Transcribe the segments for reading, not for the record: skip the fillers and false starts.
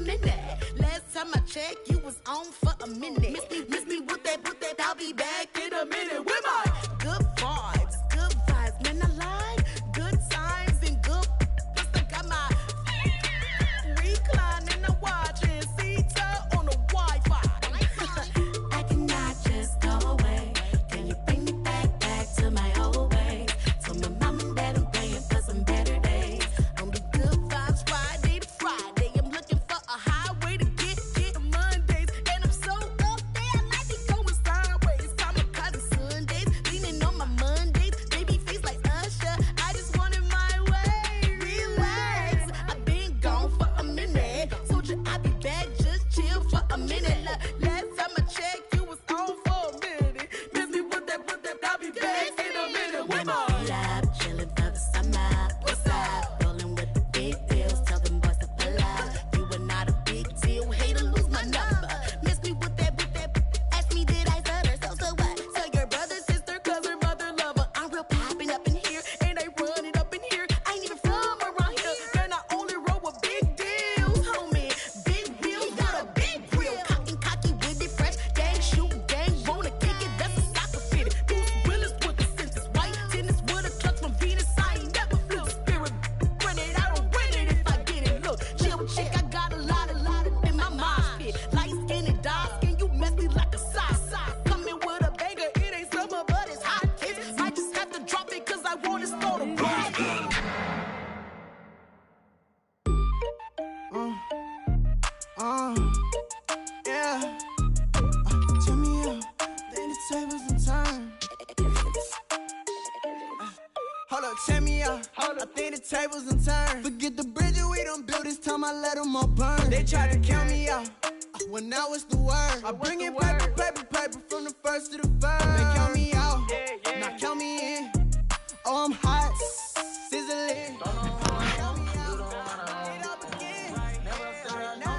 minute. Last time I checked, you was on for a minute. Miss me with that, I'll be back in a minute. With my good vibes, man, I like good times and good. Plus I got my recline and I'm watching Sita on the Wi-Fi. I cannot just go away. Can you bring me back to my old ways? Tell my mom and dad I'm praying for some better days. On the good vibes Friday to Friday, I'm looking for a highway to get Mondays. And I'm so up there, I might be going sideways. Kamikaze Sundays, leaning on my Mondays. Baby face like Usher, I just want it my way. Relax, I've been gone for a minute. Told you I'd be back, just chill for a minute. Last time I checked, you was on for a minute. Miss me with that, I'll be back in a minute. With my love, chilling for the summer. What's up? Rolling with the big deals. Tell them boys to pull up. You are not a big deal. Hate to lose my number. Miss me with that. Ask me, did I stutter? So what? Tell your brother, sister, cousin, mother, lover. I'm real popping up in here, and I run it up in here. I ain't even from around here. Man, I only roll with big deals, homie. Big wheels, got a big grill. Cocky with it, fresh. Gang shoot, gang wanna kick it. That's a soccer fitted. Bruce Willis with the senses. White tennis with a clutch from Venus. I ain't never flew spirit. Run it, I don't win it if I get it. Look, chill chick, I got a lot in my mind pit. Light skin and dark skin, you messy like a sock. Coming with a banger, it ain't summer, but it's hot. Kids might just have to drop it, cause I want to start a rock. Yeah. Turn me up, then the tables and turn. Hold up, check me out. I think the tables and turn. Forget the bridges we done built, this time I let them all burn. They try to count me out, when now it's the word. I bring in paper from the first to the third. They count me out, now count me in. Oh, I'm hot, sizzling. Count me out, it up again. Right now,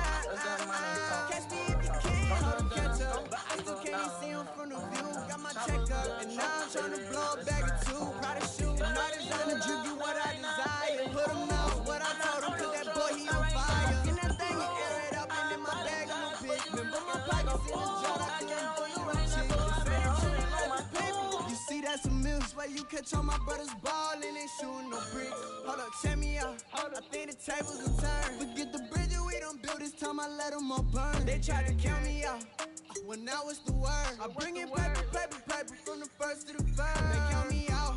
catch me if you can. Hold them catch up, but I still can't see them from the view. Got my check up, and now I'm trying to blow a bag or two. Proud of shoe, not designer, drip you what I desire. Put him out, what I told him, cause that boy he on fire. In that thing, you air it up, and in my bag I'm a pick. Remember my pockets in the jar, I couldn't do you a chick. You see that's a milk, where you catch all my brothers ball and they shooting no bricks. Hold up, check me out, I think the tables will turn. Forget the bridges we done built, this time I let them all burn. They try to count me out, well now it's the word. I bring in paper from the first to the third. They count me out,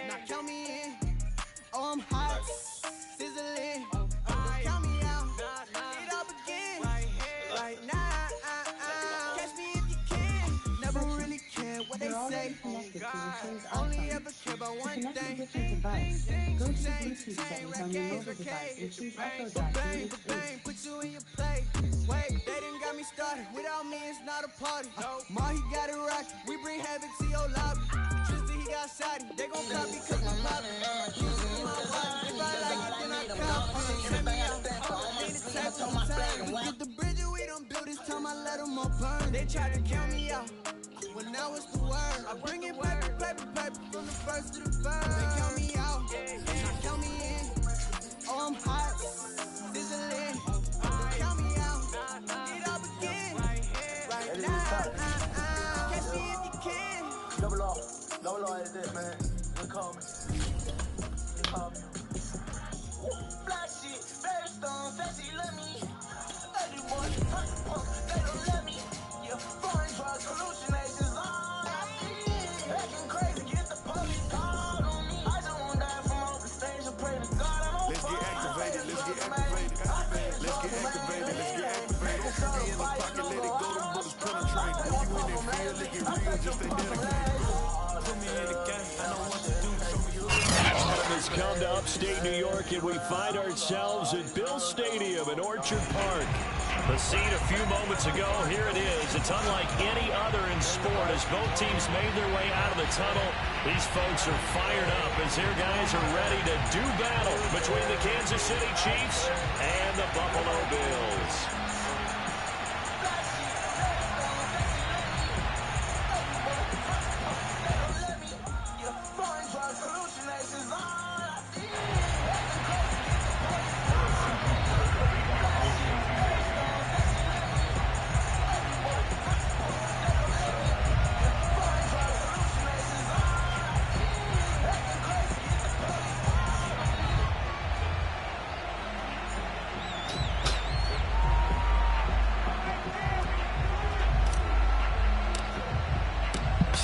now count me in. Oh, I'm hot, sizzling. Count me out, it up again. Right now, catch me if you can. Never really care what they say. Only ever care about one thing. Bang, put you in your place. Wait, they done got me started. Without me, it's not a party. Mahi got it rocky. We bring havoc to your lobby. Tristan, he got shotty. They gon' copy cause I'm poppin'. If I like it, then I copy. Send me out. Need a tap on my time. Forget the bridges we done built, this time I let them all burn. They try to count me out, well now it's the word. I bring in paper from the first to the third. They count me out, now count me in. Oh, I'm hot, sizzling. Count me out, it up again. Right now, catch me if you can. Double R is it, man. They call me. Flashy, very stone, flashy, let me. Every boy, they don't let me. Yeah, foreign drugs, hallucinations, all I see. Acting crazy, get the police called on me. I just won't die from open stage, I pray to God I'm on fire. Let's get activated. Be in the pocket, let it go, them bullets penetrate. If you in that field, it get real, just stay dedicated. Put me in the game, I know what to do. Has come to upstate New York, and we find ourselves at Bill Stadium in Orchard Park. The scene a few moments ago, here it is. It's unlike any other in sport as both teams made their way out of the tunnel. These folks are fired up as their guys are ready to do battle between the Kansas City Chiefs and the Buffalo Bills.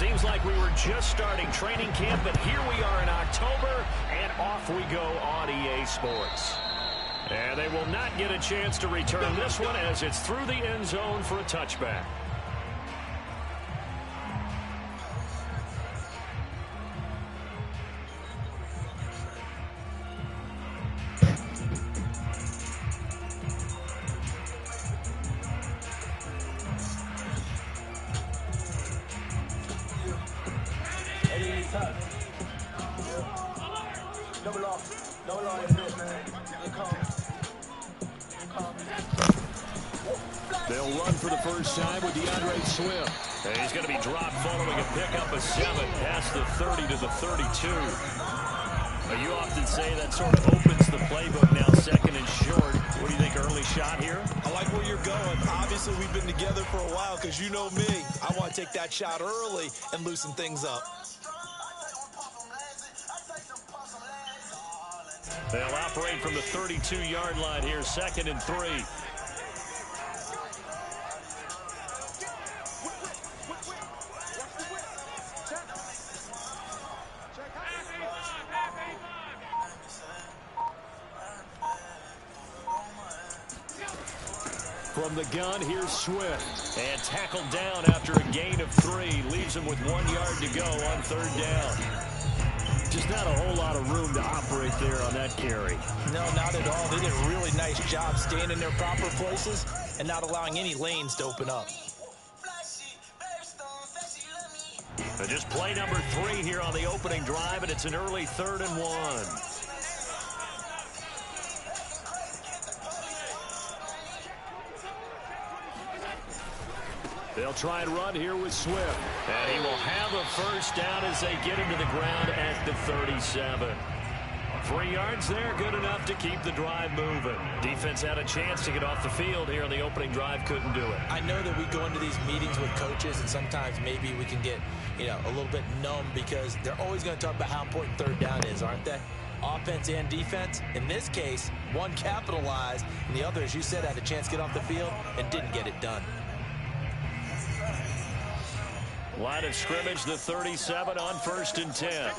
Seems like we were just starting training camp, but here we are in October, and off we go on EA Sports. And they will not get a chance to return this one as it's through the end zone for a touchback. They'll run for the first time with DeAndre Swift. And he's going to be dropped following a pickup of 7 past the 30 to the 32. You often say that sort of opens the playbook now, second and short. What do you think, early shot here? I like where you're going. Obviously, we've been together for a while because you know me. I want to take that shot early and loosen things up. They'll operate from the 32-yard line here, second and 3. From the gun, here's Swift. And tackled down after a gain of 3. Leaves him with 1 yard to go on third down. Just not a whole lot of room to operate there on that carry. No, not at all. They did a really nice job staying in their proper places and not allowing any lanes to open up. And just play number 3 here on the opening drive, and it's an early 3rd and 1. They'll try and run here with Swift. And he will have a first down as they get him to the ground at the 37. 3 yards there, good enough to keep the drive moving. Defense had a chance to get off the field here on the opening drive, couldn't do it. I know that we go into these meetings with coaches, and sometimes maybe we can get, a little bit numb because they're always going to talk about how important third down is, aren't they? Offense and defense. In this case, one capitalized, and the other, as you said, had a chance to get off the field and didn't get it done. Line of scrimmage, the 37 on 1st and 10.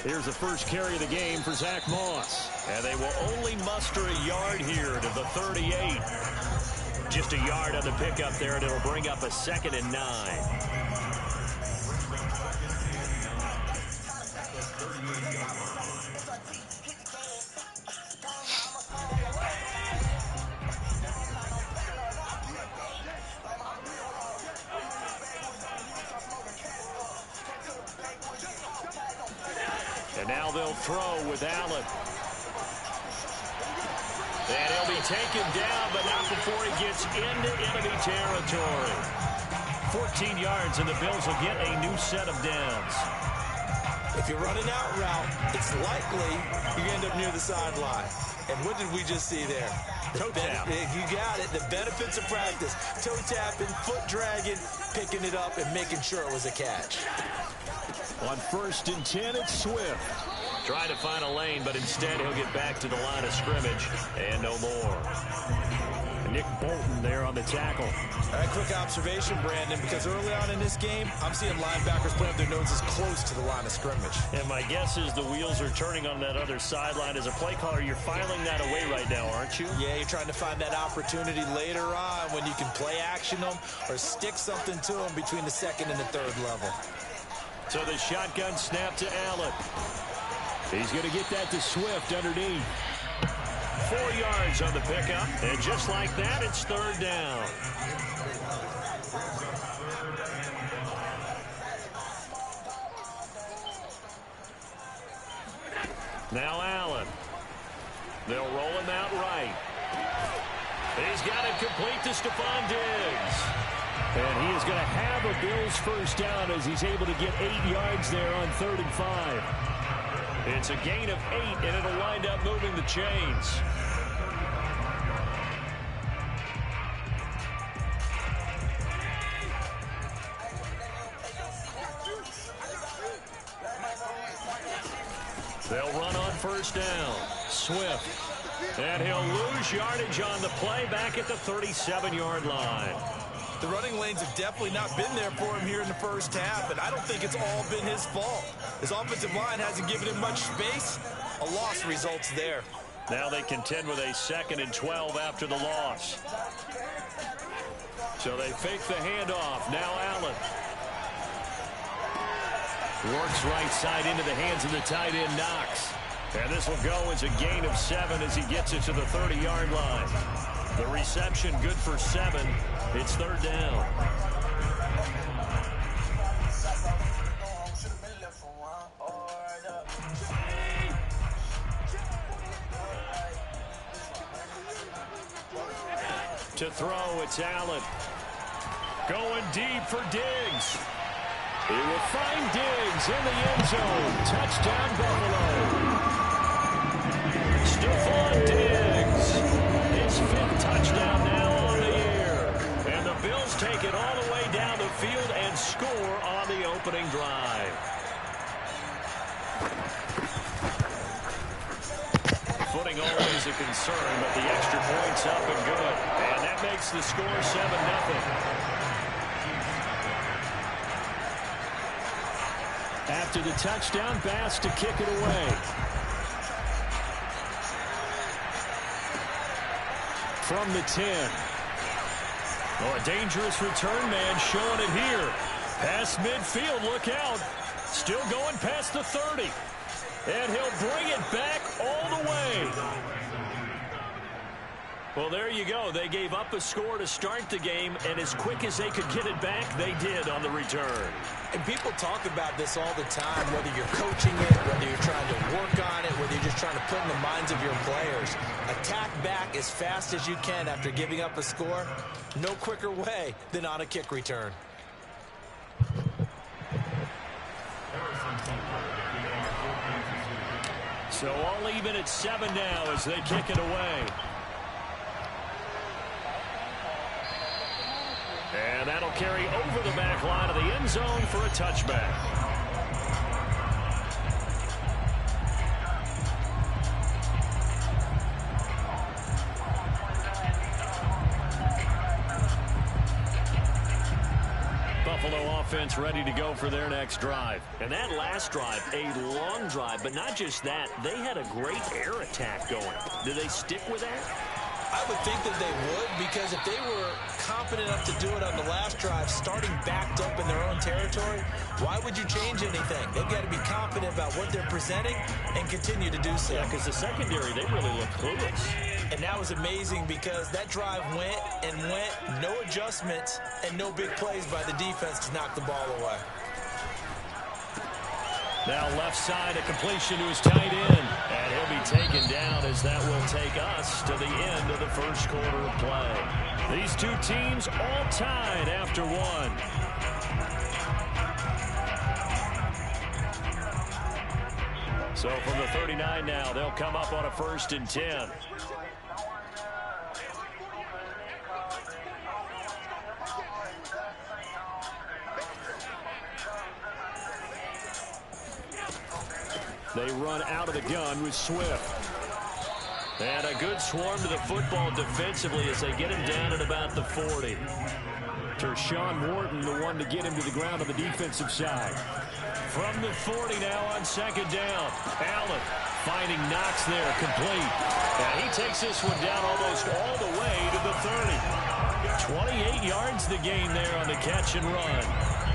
Here's the first carry of the game for Zach Moss. And they will only muster a yard here to the 38. Just a yard on the pickup there, and it'll bring up a 2nd and 9. Now they'll throw with Allen. And he'll be taken down, but not before he gets into enemy territory. 14 yards, and the Bills will get a new set of downs. If you're running out route, it's likely you end up near the sideline. And what did we just see there? Toe tap. You got it. The benefits of practice. Toe tapping, foot dragging, picking it up, and making sure it was a catch. On 1st and 10, it's Swift. Trying to find a lane, but instead he'll get back to the line of scrimmage. And no more. Nick Bolton there on the tackle. All right, quick observation, Brandon, because early on in this game, I'm seeing linebackers put up their noses close to the line of scrimmage. And my guess is the wheels are turning on that other sideline. As a play caller, you're filing that away right now, aren't you? Yeah, you're trying to find that opportunity later on when you can play action them or stick something to them between the 2nd and the 3rd level. So the shotgun snap to Allen. He's going to get that to Swift underneath. 4 yards on the pickup. And just like that, it's 3rd down. Now Allen. They'll roll him out right. He's got it complete to Stephon Diggs. And he is going to have a Bills first down as he's able to get 8 yards there on 3rd and 5. It's a gain of 8, and it'll wind up moving the chains. They'll run on first down. Swift And he'll lose yardage on the play back at the 37-yard line. The running lanes have definitely not been there for him here in the first half, and I don't think it's all been his fault. His offensive line hasn't given him much space. A loss results there. Now they contend with a 2nd and 12 after the loss. So they fake the handoff. Now Allen. Works right side into the hands of the tight end, Knox. And this will go as a gain of 7 as he gets it to the 30-yard line. The reception good for 7. It's 3rd down. To throw, it's Allen. Going deep for Diggs. He will find Diggs in the end zone. Touchdown, Buffalo. Stephon Diggs. His 5th touchdown now on the year. And the Bills take it all the way down the field and score on the opening drive. Footing always a concern, but the extra point's up and good. And that makes the score 7-0. After the touchdown, Bass to kick it away. From the 10. Oh, a dangerous return man showing it here. Past midfield, look out. Still going past the 30. And he'll bring it back all the way. Well, there you go. They gave up a score to start the game, and as quick as they could get it back, they did on the return. And people talk about this all the time, whether you're coaching it, whether you're trying to work on it, whether you're just trying to put in the minds of your players. Attack back as fast as you can after giving up a score. No quicker way than on a kick return. So all even at 7 now as they kick it away. And that'll carry over the back line of the end zone for a touchback. Buffalo offense ready to go for their next drive. And that last drive, a long drive, but not just that. They had a great air attack going. Do they stick with that? I would think that they would, because if they were confident enough to do it on the last drive, starting backed up in their own territory, why would you change anything? They've got to be confident about what they're presenting and continue to do so. Yeah, because the secondary, they really looked clueless. And that was amazing because that drive went and went, no adjustments and no big plays by the defense to knock the ball away. Now left side, a completion to his tight end. And he'll be taken down as that will take us to the end of the first quarter of play. These two teams all tied after one. So from the 39 now, they'll come up on a 1st and 10. They run out of the gun with Swift. And a good swarm to the football defensively as they get him down at about the 40. Tershawn Wharton, the one to get him to the ground on the defensive side. From the 40 now on 2nd down. Allen finding Knox there, complete. And he takes this one down almost all the way to the 30. 28 yards the gain there on the catch and run.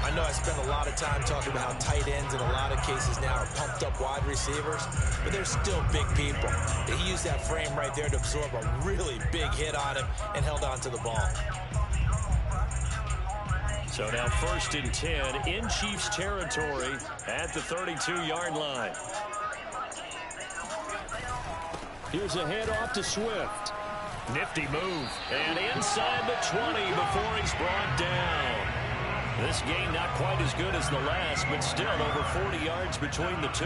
I know I spent a lot of time talking about how tight ends in a lot of cases now are pumped up wide receivers, but they're still big people. He used that frame right there to absorb a really big hit on him and held on to the ball. So now 1st and 10 in Chiefs territory at the 32-yard line. Here's a handoff to Swift. Nifty move. And inside the 20 before he's brought down. This game not quite as good as the last, but still over 40 yards between the two.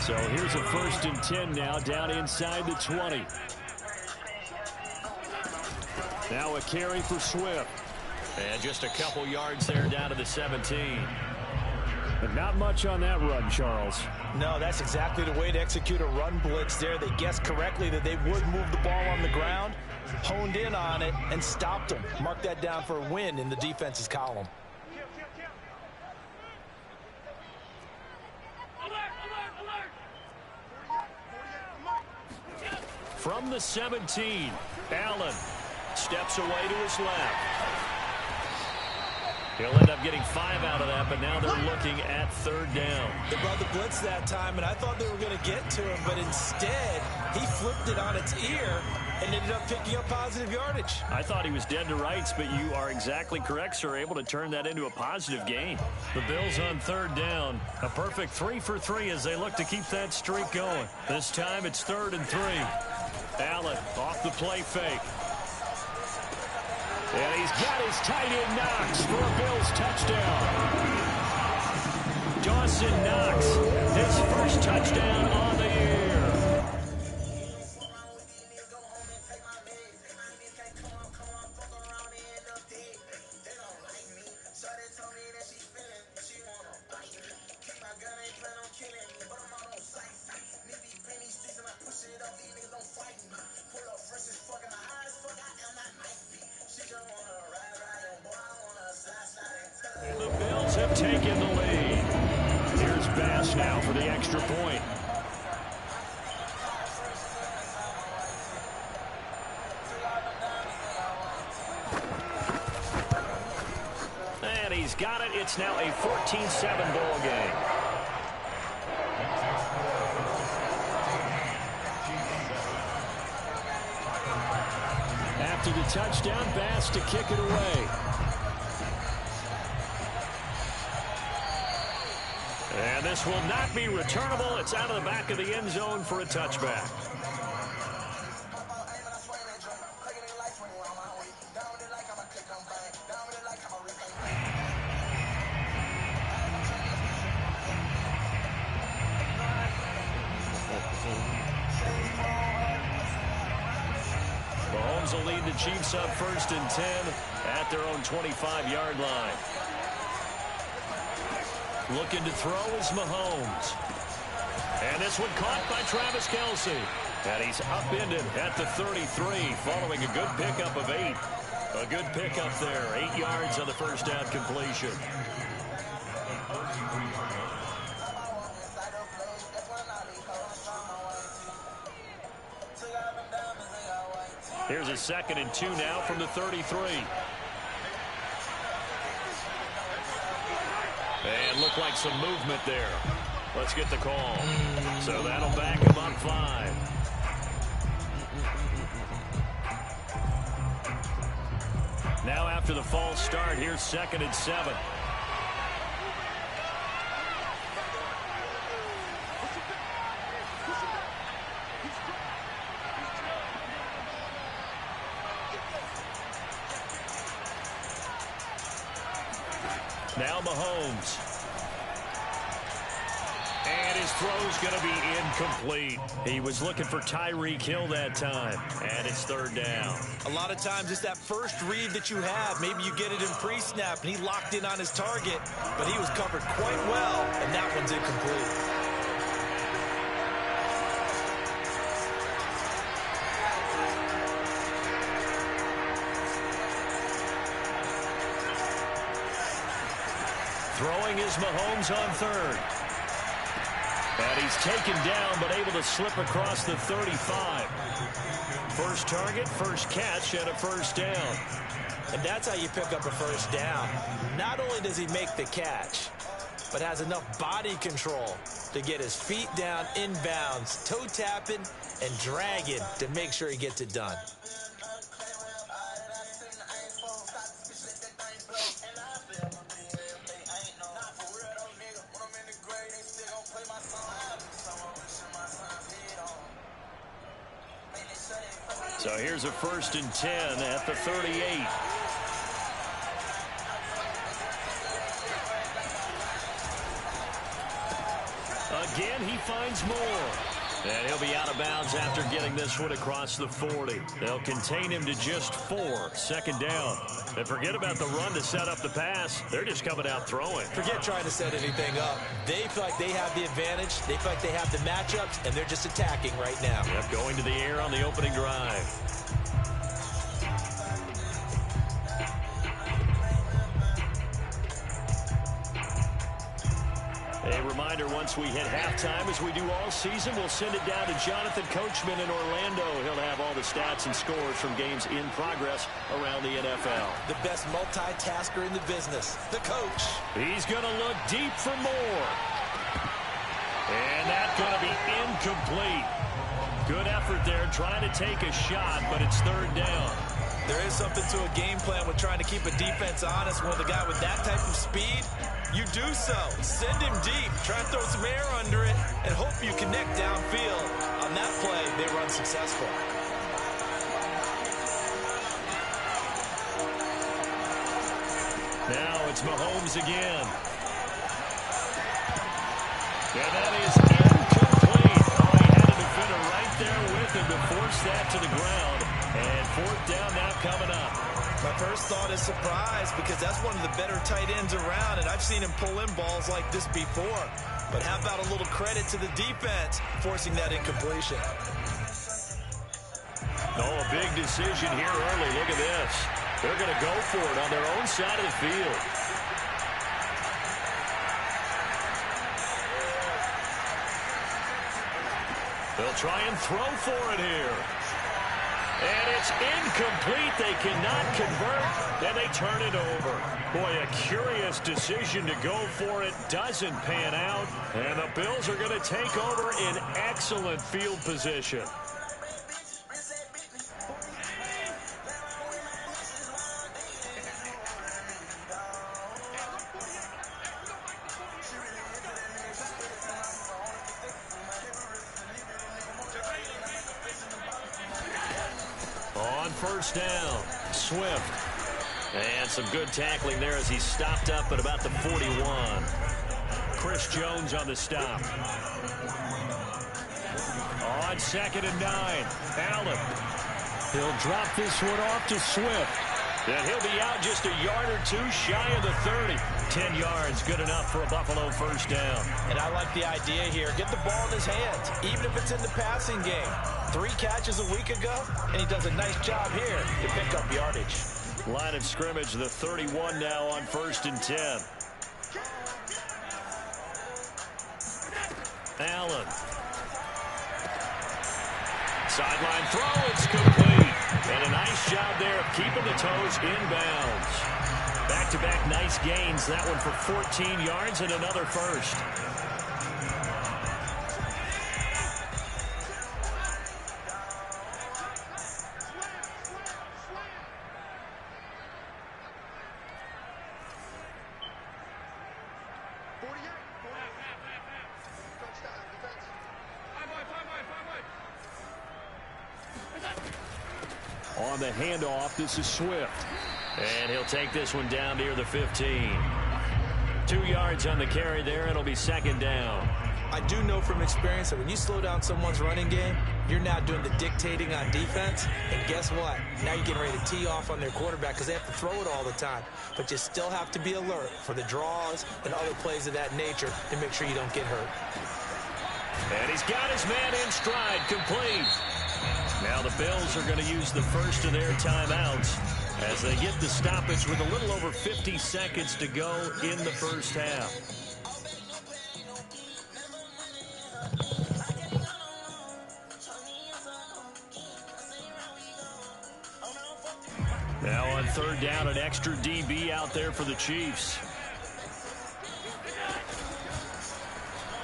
So here's a 1st and 10 now down inside the 20. Now a carry for Swift. And just a couple yards there down to the 17. But not much on that run, Charles. No, that's exactly the way to execute a run blitz there. They guessed correctly that they would move the ball on the ground, honed in on it, and stopped them. Mark that down for a win in the defense's column. From the 17, Allen steps away to his left. He'll end up getting 5 out of that, but now they're looking at 3rd down. They brought the blitz that time, and I thought they were going to get to him, but instead, he flipped it on its ear and ended up picking up positive yardage. I thought he was dead to rights, but you are exactly correct, sir. Able to turn that into a positive gain. The Bills on 3rd down. A perfect 3 for 3 as they look to keep that streak going. This time it's 3rd and 3. Allen off the play fake. And he's got his tight end Knox for a Bills touchdown. Dawson Knox, his first touchdown on the year. The Bills have taken the lead. Here's Bass now for the extra point. And he's got it. It's now a 14-7 ball game. After the touchdown, Bass to kick it away. And this will not be returnable. It's out of the back of the end zone for a touchback. Mahomes will lead the Chiefs up 1st and 10 at their own 25-yard line. Looking to throw is Mahomes. And this one caught by Travis Kelce. And he's upended at the 33 following a good pickup of 8. A good pickup there. 8 yards on the first down completion. Here's a 2nd and 2 now from the 33. And looked like some movement there. Let's get the call. So that'll back him up 5. Now after the false start, here's 2nd and 7. Now Mahomes. And his throw's going to be incomplete. He was looking for Tyreek Hill that time. And it's 3rd down. A lot of times it's that first read that you have. Maybe you get it in pre-snap, and he locked in on his target, but he was covered quite well, and that one's incomplete. Throwing is Mahomes on 3rd. And he's taken down, but able to slip across the 35. First target, first catch, and a 1st down. And that's how you pick up a 1st down. Not only does he make the catch, but has enough body control to get his feet down inbounds, toe tapping and dragging to make sure he gets it done. So here's a 1st and 10 at the 38. Again, he finds more. And he'll be out of bounds after getting this one across the 40. They'll contain him to just 4. Second down. And forget about the run to set up the pass. They're just coming out throwing. Forget trying to set anything up. They feel like they have the advantage. They feel like they have the matchups, and they're just attacking right now. Yep, going to the air on the opening drive. A reminder, once we hit halftime, as we do all season, we'll send it down to Jonathan Coachman in Orlando. He'll have all the stats and scores from games in progress around the NFL. The best multitasker in the business, the coach. He's going to look deep for more. And that's going to be incomplete. Good effort there, trying to take a shot, but it's third down. There is something to a game plan with trying to keep a defense honest. When the guy with that type of speed, you do so. Send him deep. Try and throw some air under it and hope you connect downfield. On that play, they run successful. Now it's Mahomes again. And that is incomplete. Oh, he had a defender right there with him to force that to the ground. And fourth down now coming up. My first thought is surprise, because that's one of the better tight ends around, and I've seen him pull in balls like this before. But how about a little credit to the defense forcing that incompletion? Oh, a big decision here early. Look at this. They're going to go for it on their own side of the field. They'll try and throw for it here. And it's incomplete. They cannot convert, and they turn it over. Boy, a curious decision to go for it. Doesn't pan out, and the Bills are going to take over in excellent field position. First down, Swift. And some good tackling there as he stopped up at about the 41. Chris Jones on the stop. On 2nd and 9, Allen. He'll drop this one off to Swift. And he'll be out just a yard or two shy of the 30. 10 yards, good enough for a Buffalo first down. And I like the idea here. Get the ball in his hands, even if it's in the passing game. 3 catches a week ago, and he does a nice job here to pick up yardage. Line of scrimmage, the 31 now on 1st and 10. Allen. Sideline throw, it's complete. And a nice job there of keeping the toes inbounds. Back-to-back nice gains. That one for 14 yards and another first. On the handoff, this is Swift. And he'll take this one down near the 15. 2 yards on the carry there. It'll be 2nd down. I do know from experience that when you slow down someone's running game, you're now doing the dictating on defense. And guess what? Now you're getting ready to tee off on their quarterback because they have to throw it all the time. But you still have to be alert for the draws and other plays of that nature to make sure you don't get hurt. And he's got his man in stride, complete. Now the Bills are going to use the first of their timeouts as they get the stoppage with a little over 50 seconds to go in the first half. Now on 3rd down, an extra DB out there for the Chiefs.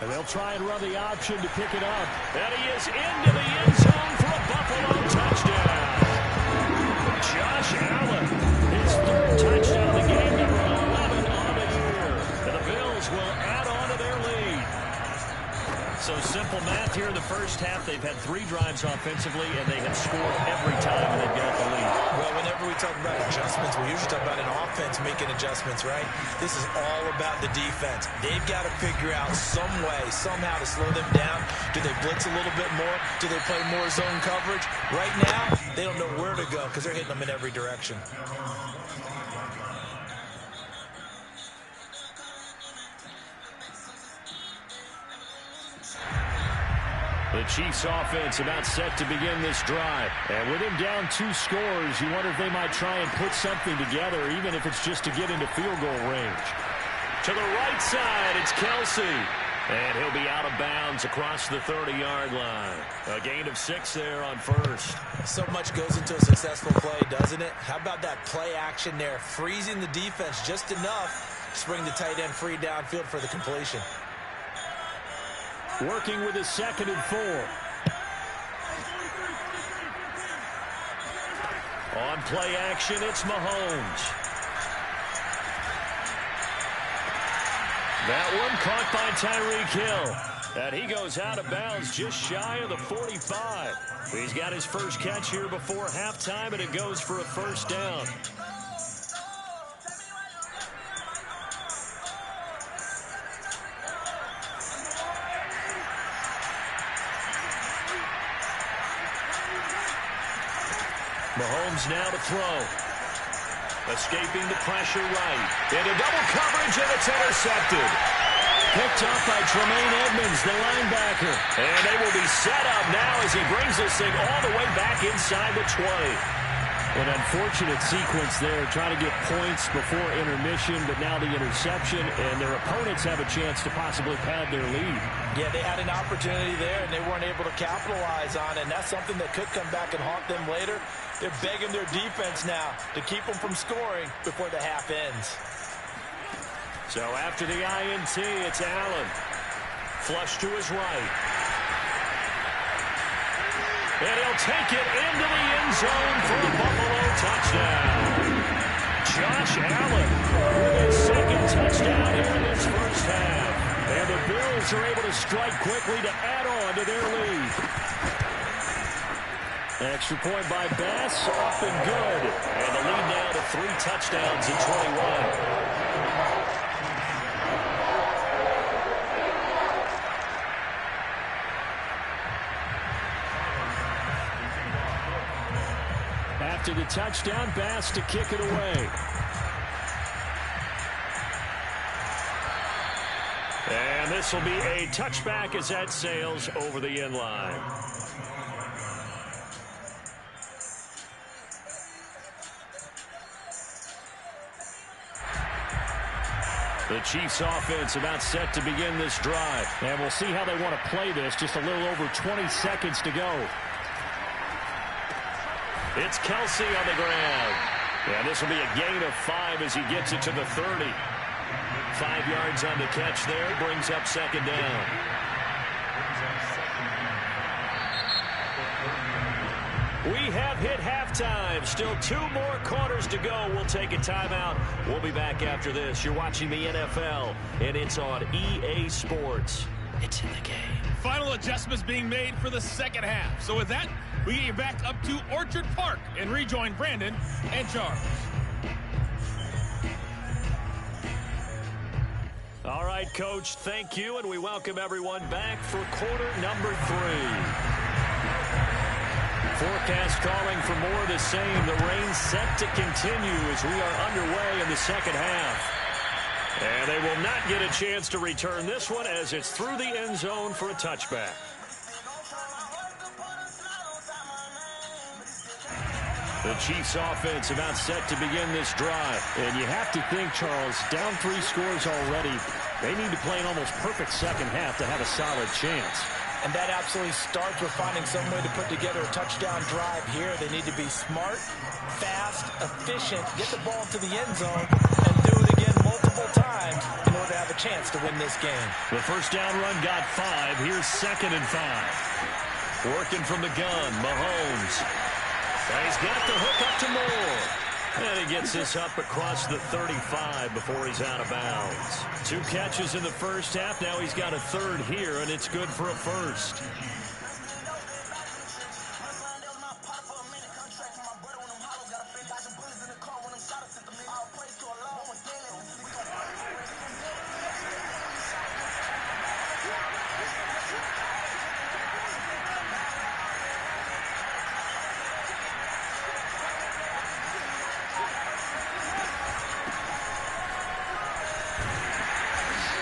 And they'll try and run the option to pick it up. And he is into the end zone for a Buffalo touchdown. Josh Allen, his 3rd touchdown of the game, number 11 on the year. And the Bills will add on to their lead. So simple math here in the first half. They've had 3 drives offensively, and they have scored every time, and they've got the lead. Well, whenever we talk about adjustments, we usually talk about an offense making adjustments, right? This is all about the defense. They've got to figure out some way, somehow to slow them down. Do they blitz a little bit more? Do they play more zone coverage? Right now, they don't know where to go because they're hitting them in every direction. The Chiefs offense about set to begin this drive. And with him down 2 scores, you wonder if they might try and put something together, even if it's just to get into field goal range. To the right side, it's Kelsey. And he'll be out of bounds across the 30-yard line. A gain of 6 there on first. So much goes into a successful play, doesn't it? How about that play action there, freezing the defense just enough to bring the tight end free downfield for the completion. Working with his 2nd and 4. On play action, it's Mahomes. That one caught by Tyreek Hill. And he goes out of bounds just shy of the 45. He's got his first catch here before halftime, and it goes for a first down. Mahomes now to throw. Escaping the pressure right. Into double coverage, and it's intercepted. Picked up by Tremaine Edmonds, the linebacker. And they will be set up now as he brings this thing all the way back inside the 20. An unfortunate sequence there, trying to get points before intermission, but now the interception, and their opponents have a chance to possibly pad their lead. Yeah, they had an opportunity there, and they weren't able to capitalize on it, and that's something that could come back and haunt them later. They're begging their defense now to keep them from scoring before the half ends. So after the INT, it's Allen. Flush to his right. And he'll take it into the end zone for a Buffalo touchdown. Josh Allen with his 2nd touchdown here in this first half. And the Bills are able to strike quickly to add on to their lead. Extra point by Bass, up and good. And the lead now to 3 touchdowns in 21. After the touchdown, Bass to kick it away. And this will be a touchback as that sails over the end line. The Chiefs offense about set to begin this drive. And we'll see how they want to play this. Just a little over 20 seconds to go. It's Kelsey on the ground. And this will be a gain of 5 as he gets it to the 30. 5 yards on the catch there. Brings up 2nd down. We have hit halftime. Still 2 more quarters to go. We'll take a timeout. We'll be back after this. You're watching the NFL, and it's on EA Sports. It's in the game. Final adjustments being made for the second half. So with that, we get you back up to Orchard Park and rejoin Brandon and Charles. All right, Coach, thank you, and we welcome everyone back for quarter number 3. Forecast calling for more of the same. The rain set to continue as we are underway in the second half. And they will not get a chance to return this one as it's through the end zone for a touchback. The Chiefs offense about set to begin this drive. And you have to think, Charles, down 3 scores already. They need to play an almost perfect second half to have a solid chance. And that absolutely starts with finding some way to put together a touchdown drive here. They need to be smart, fast, efficient, get the ball to the end zone, and do it again multiple times in order to have a chance to win this game. The first down run got 5. Here's 2nd and 5. Working from the gun, Mahomes. And he's got the hook up to Moore. And he gets this up across the 35 before he's out of bounds. 2 catches in the first half. Now he's got a third here, and it's good for a first.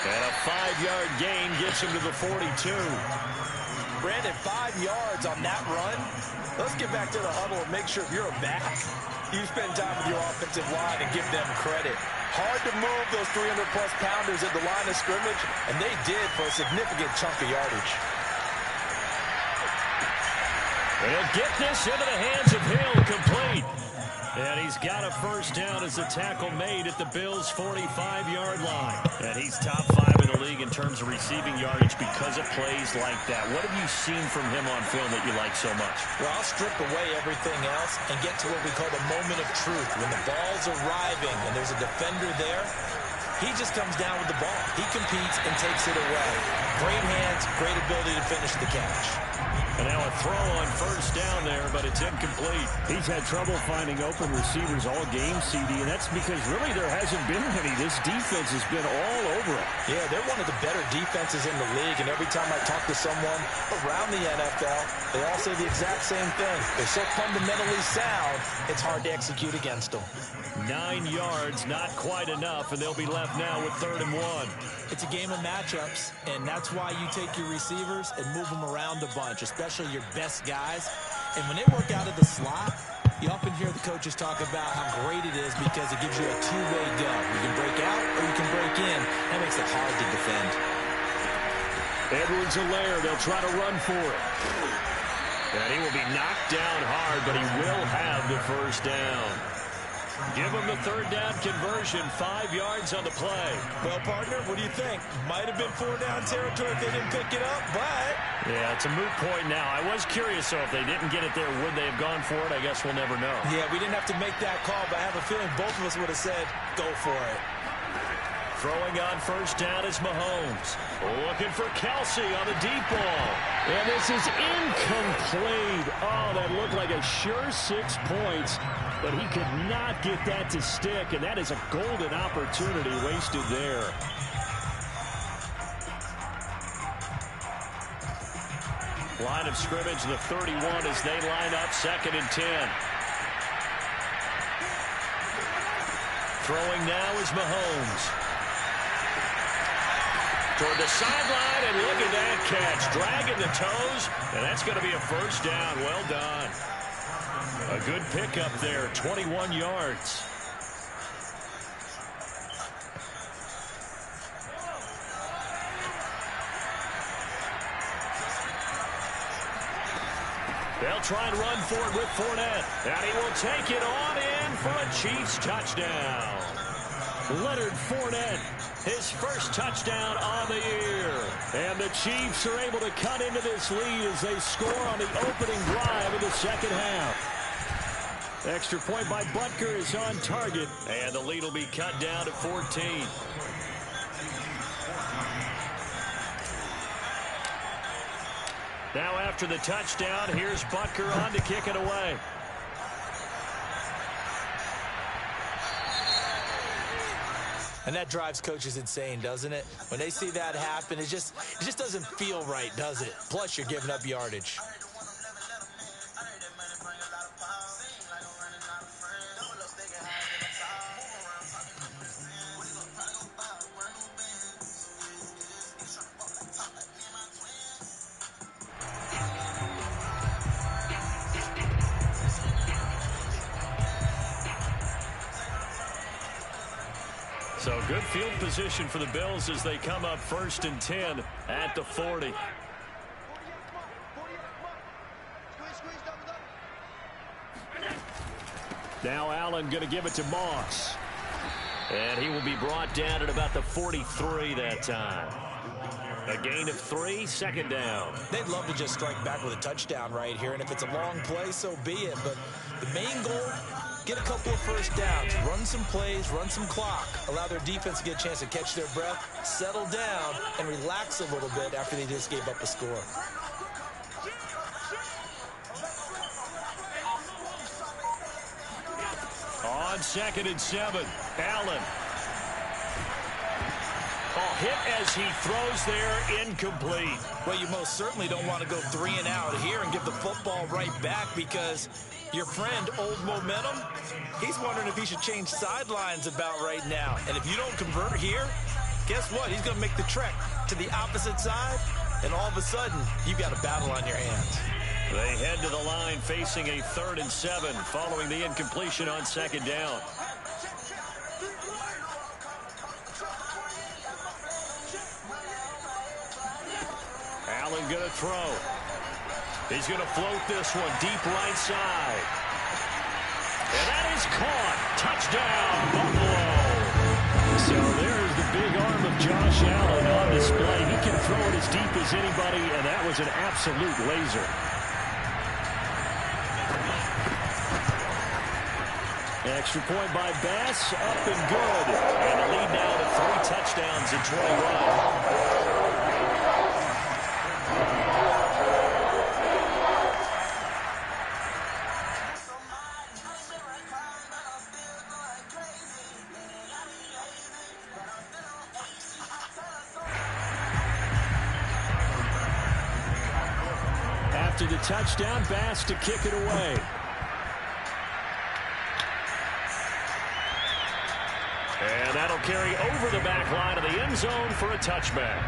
And a 5-yard gain gets him to the 42. Brandon, 5 yards on that run. Let's get back to the huddle and make sure if you're a back, you spend time with your offensive line and give them credit. Hard to move those 300-plus pounders at the line of scrimmage, and they did for a significant chunk of yardage. They'll get this into the hands of Hill, complete. And he's got a first down as the tackle made at the Bills' 45-yard line. And he's top 5 in the league in terms of receiving yardage because of plays like that. What have you seen from him on film that you like so much? Well, I'll strip away everything else and get to what we call the moment of truth. When the ball's arriving and there's a defender there, he just comes down with the ball. He competes and takes it away. Great hands, great ability to finish the catch. And now a throw on first down there, but it's incomplete. He's had trouble finding open receivers all game, CD, and that's because really there hasn't been any. This defense has been all over him. Yeah, they're one of the better defenses in the league, and every time I talk to someone around the NFL, they all say the exact same thing. They're so fundamentally sound, it's hard to execute against them. 9 yards, not quite enough, and they'll be left now with 3rd and 1. It's a game of matchups, and that's why you take your receivers and move them around a bunch, especially your best guys. And when they work out of the slot, you often hear the coaches talk about how great it is because it gives you a two-way go. You can break out or you can break in. That makes it hard to defend. Edwards-Helaire, they'll try to run for it. And he will be knocked down hard, but he will have the first down. Give him the 3rd down conversion, 5 yards on the play. Well, partner, what do you think? Might have been 4-down territory if they didn't pick it up, but... Yeah, it's a moot point now. I was curious, so if they didn't get it there, would they have gone for it? I guess we'll never know. Yeah, we didn't have to make that call, but I have a feeling both of us would have said, go for it. Throwing on first down is Mahomes. Looking for Kelsey on the deep ball. And this is incomplete. Oh, that looked like a sure 6 points, but he could not get that to stick, and that is a golden opportunity wasted there. Line of scrimmage, the 31 as they line up 2nd and 10. Throwing now is Mahomes. Toward the sideline, and look at that catch. Dragging the toes, and that's going to be a first down. Well done. A good pickup there, 21 yards. They'll try and run for it with Fournette. And he will take it on in for a Chiefs touchdown. Leonard Fournette, his first touchdown on the year. And the Chiefs are able to cut into this lead as they score on the opening drive of the second half. Extra point by Butker is on target, and the lead will be cut down to 14. Now after the touchdown, here's Butker on to kick it away. And that drives coaches insane, doesn't it? When they see that happen, it just doesn't feel right, does it? Plus, you're giving up yardage. So good field position for the Bills as they come up 1st and 10 at the 40. Now Allen going to give it to Moss. And he will be brought down at about the 43 that time. A gain of 3, 2nd down. They'd love to just strike back with a touchdown right here, and if it's a long play, so be it. But the main goal get a couple of first downs, run some plays, run some clock, allow their defense to get a chance to catch their breath, settle down, and relax a little bit after they just gave up a score. On 2nd and 7, Allen. Oh, hit as he throws there, incomplete. Well, you most certainly don't want to go 3 and out here and give the football right back, because your friend, Old Momentum, he's wondering if he should change sidelines about right now. And if you don't convert here, guess what? He's going to make the trek to the opposite side, and all of a sudden, you've got a battle on your hands. They head to the line facing a 3rd and 7 following the incompletion on 2nd down. Allen going to throw. He's going to float this one deep right side. And that is caught. Touchdown, Buffalo. So there's the big arm of Josh Allen on display. He can throw it as deep as anybody, and that was an absolute laser. Extra point by Bass, up and good. And the lead now to 3 touchdowns in 21. After the touchdown, Bass to kick it away. And that'll carry over the back line of the end zone for a touchback.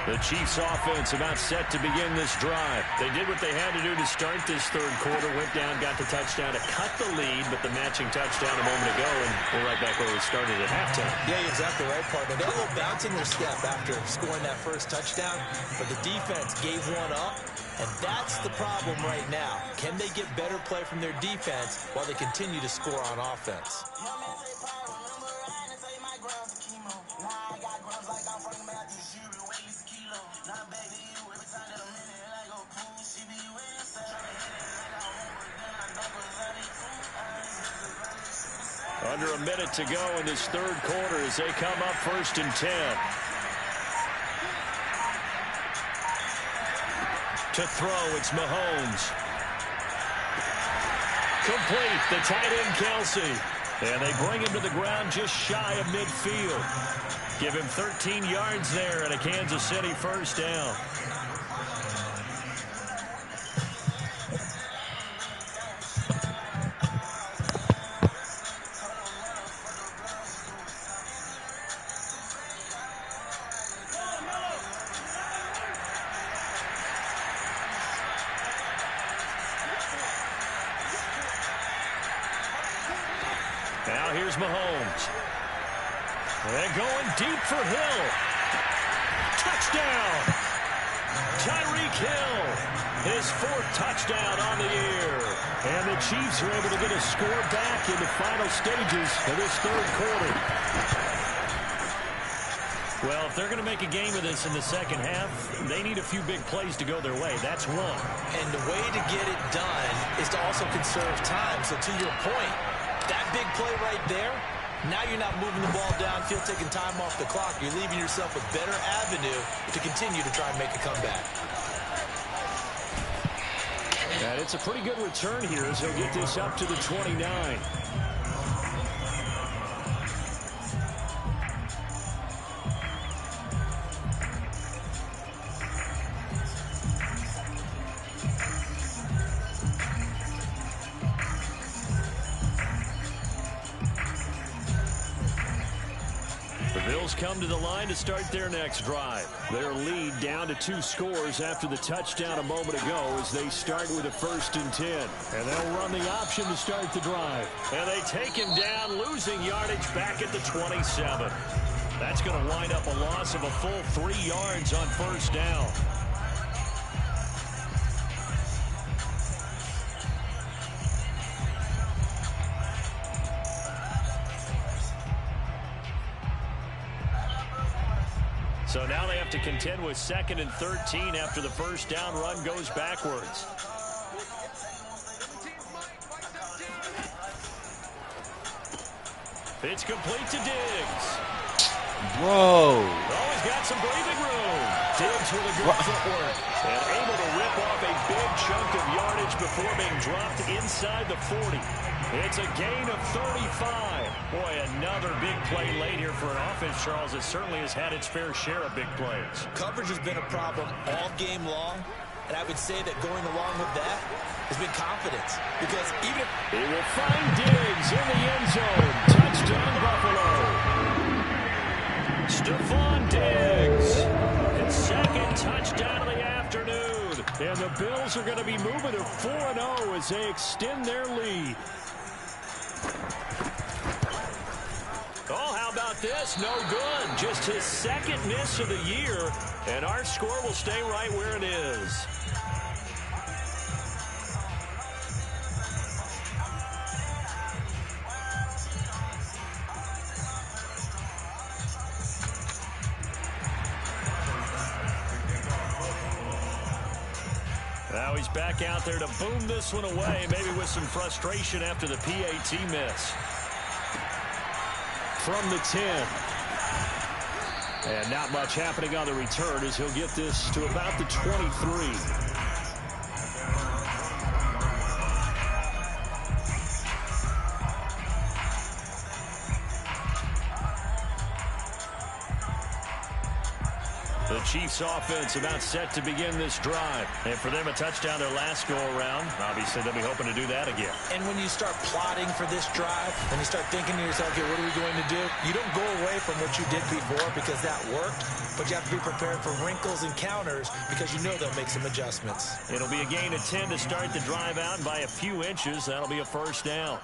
The Chiefs offense about set to begin this drive. They did what they had to do to start this 3rd quarter. Went down, got the touchdown to cut the lead, but the matching touchdown a moment ago, and we're right back where we started at halftime. Yeah, you're exactly right, partner. They're a little bounce in their step after scoring that first touchdown, but the defense gave one up, and that's the problem right now. Can they get better play from their defense while they continue to score on offense? Under a minute to go in this 3rd quarter as they come up 1st and 10. To throw, it's Mahomes. Complete, the tight end Kelsey. And they bring him to the ground just shy of midfield. Give him 13 yards there and a Kansas City 1st down. Now here's Mahomes. They're going deep for Hill. Touchdown! Tyreek Hill, his 4th touchdown on the year. And the Chiefs are able to get a score back in the final stages of this 3rd quarter. Well, if they're going to make a game of this in the 2nd half, they need a few big plays to go their way. That's one. And the way to get it done is to also conserve time. So to your point, that big play right there, now you're not moving the ball downfield, taking time off the clock. You're leaving yourself a better avenue to continue to try and make a comeback. And it's a pretty good return here as he'll get this up to the 29. Bills come to the line to start their next drive. Their lead down to 2 scores after the touchdown a moment ago as they start with a 1st and 10. And they'll run the option to start the drive. And they take him down, losing yardage back at the 27. That's going to wind up a loss of a full 3 yards on 1st down. So now they have to contend with 2nd and 13 after the 1st down run goes backwards. It's complete to Diggs. Whoa. Always got some breathing room. Diggs with a good footwork. And able to rip off a big chunk of yardage before being dropped inside the 40. It's a gain of 35. Boy, another big play late here for an offense, Charles, that certainly has had its fair share of big plays. Coverage has been a problem all game long, and I would say that going along with that has been confidence. Because even if he will find Diggs in the end zone. Touchdown, Buffalo. Stephon Diggs. His 2nd touchdown of the afternoon. And the Bills are going to be moving to 4-0 as they extend their lead. Oh, how about this? No good. Just his 2nd miss of the year. And our score will stay right where it is. Now he's back out there to boom this one away, maybe with some frustration after the PAT miss. From the 10. And not much happening on the return as he'll get this to about the 23. The Chiefs offense about set to begin this drive. And for them, a touchdown their last go-around. Obviously, they'll be hoping to do that again. And when you start plotting for this drive, and you start thinking to yourself, okay, what are we going to do? You don't go away from what you did before because that worked, but you have to be prepared for wrinkles and counters because you know they'll make some adjustments. It'll be a gain of 10 to start the drive out, and by a few inches, that'll be a 1st down.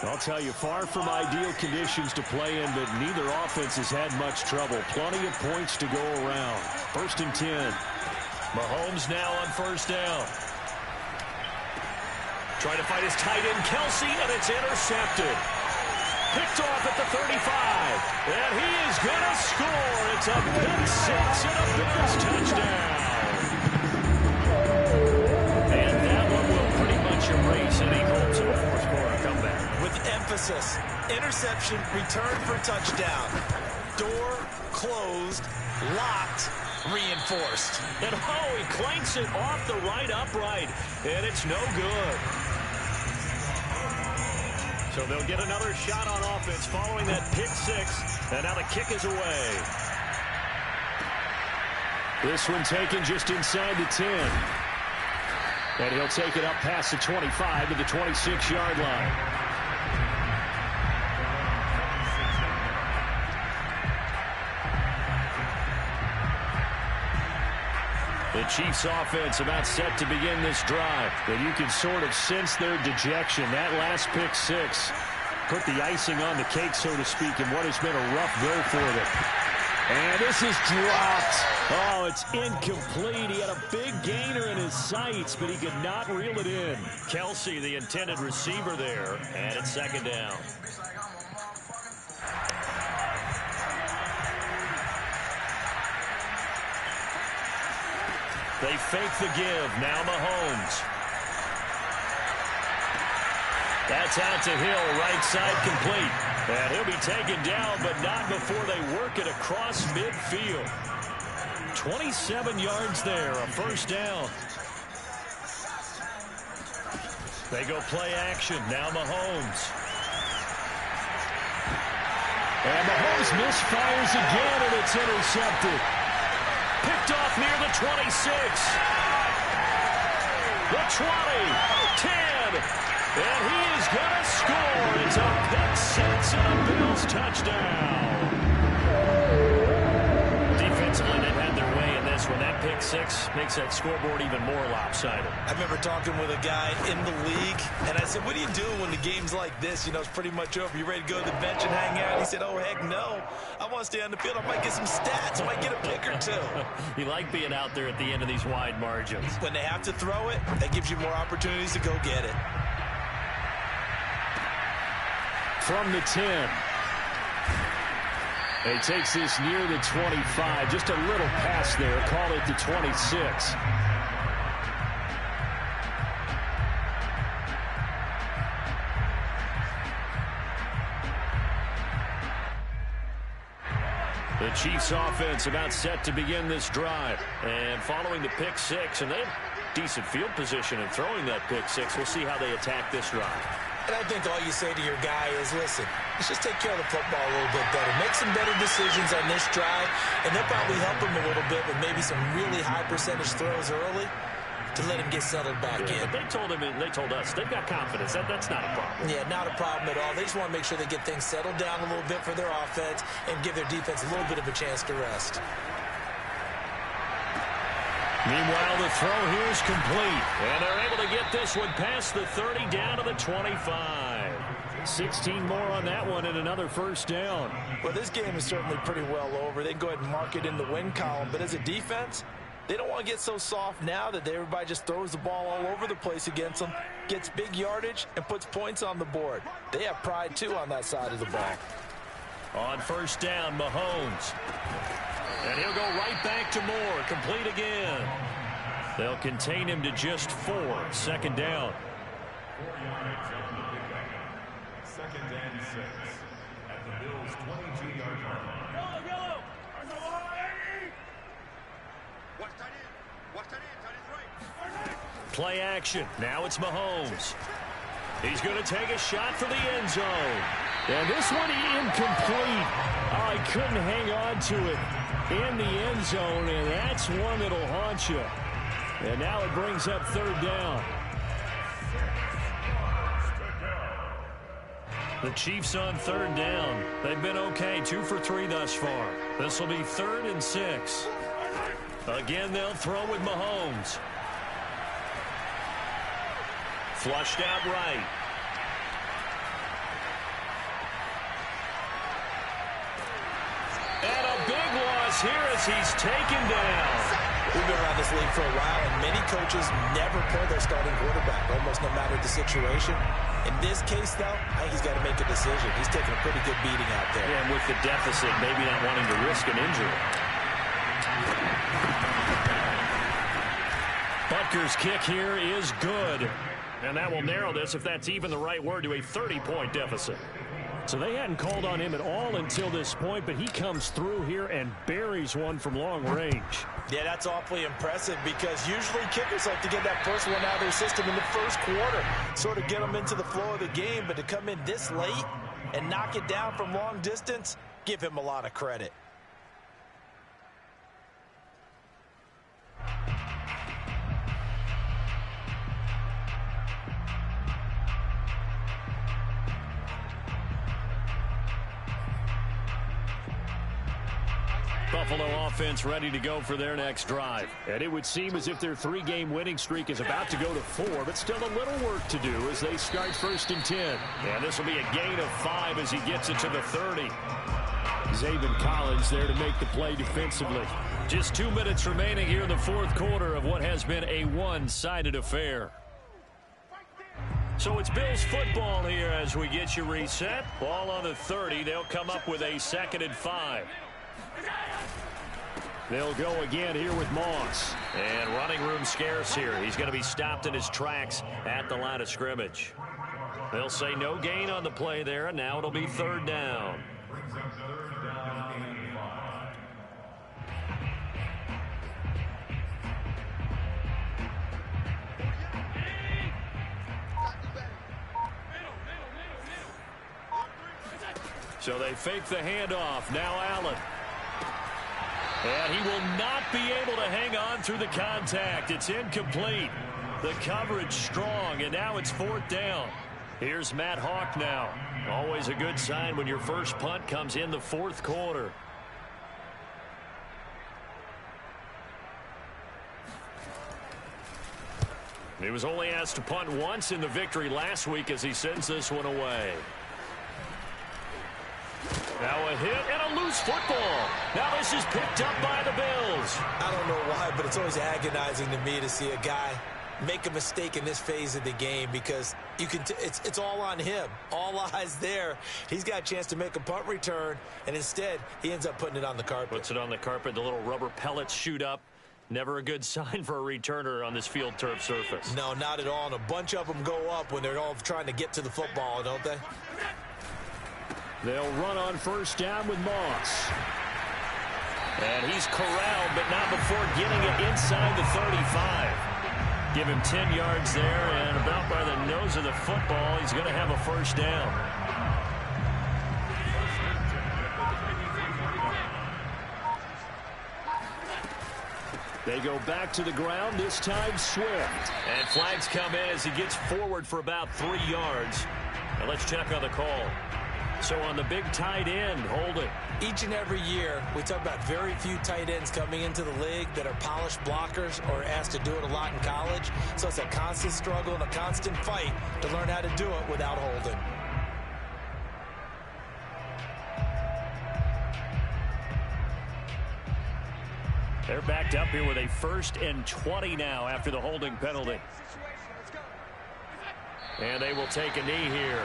I'll tell you, far from ideal conditions to play in, but neither offense has had much trouble. Plenty of points to go around. 1st and 10. Mahomes now on 1st down. Trying to fight his tight end, Kelce, and it's intercepted. Picked off at the 35. And he is going to score. It's a pick 6 and a Bills touchdown. And that one will pretty much erase any hopes of a 4th quarter comeback. With emphasis, interception, return for touchdown. Door closed, locked, reinforced. And oh, he clanks it off the right upright, and it's no good. So they'll get another shot on offense following that pick 6, and now the kick is away. This one taken just inside the 10. And he'll take it up past the 25 to the 26-yard line. The Chiefs offense about set to begin this drive. And you can sort of sense their dejection. That last pick 6 put the icing on the cake, so to speak, in what has been a rough go for them. And this is dropped. Oh, it's incomplete. He had a big gainer in his sights, but he could not reel it in. Kelce, the intended receiver there, and it's 2nd down. They fake the give. Now Mahomes. That's out to Hill, right side complete. And he'll be taken down, but not before they work it across midfield. 27 yards there, a 1st down. They go play action. Now Mahomes. And Mahomes misfires again, and it's intercepted. Picked off near the 26. The 20. 10. And he is going to score. It's a pick 6 and a Bills touchdown. six makes that scoreboard even more lopsided. I remember talking with a guy in the league, and I said, what are you doing when the game's like this? You know, it's pretty much over. You ready to go to the bench and hang out? He said, oh, heck no. I want to stay on the field. I might get some stats. I might get a pick or two. You like being out there at the end of these wide margins. When they have to throw it, that gives you more opportunities to go get it. From the 10. He takes this near the 25. Just a little pass there. Call it the 26. The Chiefs offense about set to begin this drive. And following the pick six, and they have decent field position in throwing that pick six. We'll see how they attack this drive. And I think all you say to your guy is, listen, let's just take care of the football a little bit better. Make some better decisions on this drive, and they'll probably help him a little bit with maybe some really high percentage throws early to let him get settled back in. But they told us they've got confidence. That's not a problem. Yeah, not a problem at all. They just want to make sure they get things settled down a little bit for their offense and give their defense a little bit of a chance to rest. Meanwhile, the throw here is complete. And they're able to get this one past the 30 down to the 25. 16 more on that one and another first down. Well, this game is certainly pretty well over. They can go ahead and mark it in the win column. But as a defense, they don't want to get so soft now that everybody just throws the ball all over the place against them, gets big yardage, and puts points on the board. They have pride, too, on that side of the ball. On first down, Mahomes. And he'll go right back to Moore. Complete again. They'll contain him to just 4. Second down. Second and 6 at the Bills' 22-yard line. Play action. Now it's Mahomes. He's going to take a shot for the end zone. And this one incomplete. Oh, he couldn't hang on to it in the end zone, and that's one that'll haunt you. And now it brings up third down. The Chiefs on third down. They've been okay, 2 for 3 thus far. This will be 3rd and 6. Again, they'll throw with Mahomes. Flushed out right. And a big loss here as he's taken down. We've been around this league for a while, and many coaches never pull their starting quarterback, almost no matter the situation. In this case, though, I think he's got to make a decision. He's taking a pretty good beating out there. Yeah, and with the deficit, maybe not wanting to risk an injury. Butker's kick here is good. And that will narrow this, if that's even the right word, to a 30-point deficit. So they hadn't called on him at all until this point, but he comes through here and buries one from long range. Yeah, that's awfully impressive because usually kickers like to get that first one out of their system in the first quarter, sort of get them into the flow of the game, but to come in this late and knock it down from long distance, give him a lot of credit. Buffalo offense ready to go for their next drive. And it would seem as if their 3-game winning streak is about to go to 4, but still a little work to do as they start 1st and 10. And this will be a gain of 5 as he gets it to the 30. Zaven Collins there to make the play defensively. Just 2 minutes remaining here in the 4th quarter of what has been a one-sided affair. So it's Bills football here as we get you reset. Ball on the 30. They'll come up with a 2nd and 5. They'll go again here with Moss. And running room scarce here. He's going to be stopped in his tracks at the line of scrimmage. They'll say no gain on the play there, and now it'll be 3rd down. So they fake the handoff. Now Allen. And he will not be able to hang on through the contact. It's incomplete. The coverage strong, and now it's 4th down. Here's Matt Hawk now. Always a good sign when your first punt comes in the 4th quarter. He was only asked to punt once in the victory last week as he sends this one away. Now a hit and a loose football. Now this is picked up by the Bills. I don't know why, but it's always agonizing to me to see a guy make a mistake in this phase of the game because you can it's all on him. All eyes there. He's got a chance to make a punt return, and instead he ends up putting it on the carpet. Puts it on the carpet. The little rubber pellets shoot up. Never a good sign for a returner on this field turf surface. No, not at all. And a bunch of them go up when they're all trying to get to the football, don't they? They'll run on first down with Moss. And he's corralled, but not before getting it inside the 35. Give him 10 yards there, and about by the nose of the football, he's going to have a first down. They go back to the ground, this time Swift. And flags come in as he gets forward for about 3 yards. Now let's check on the call. So on the big tight end, holding. Each and every year, we talk about very few tight ends coming into the league that are polished blockers or asked to do it a lot in college. So it's a constant struggle and a constant fight to learn how to do it without holding. They're backed up here with a 1st and 20 now after the holding penalty. And they will take a knee here.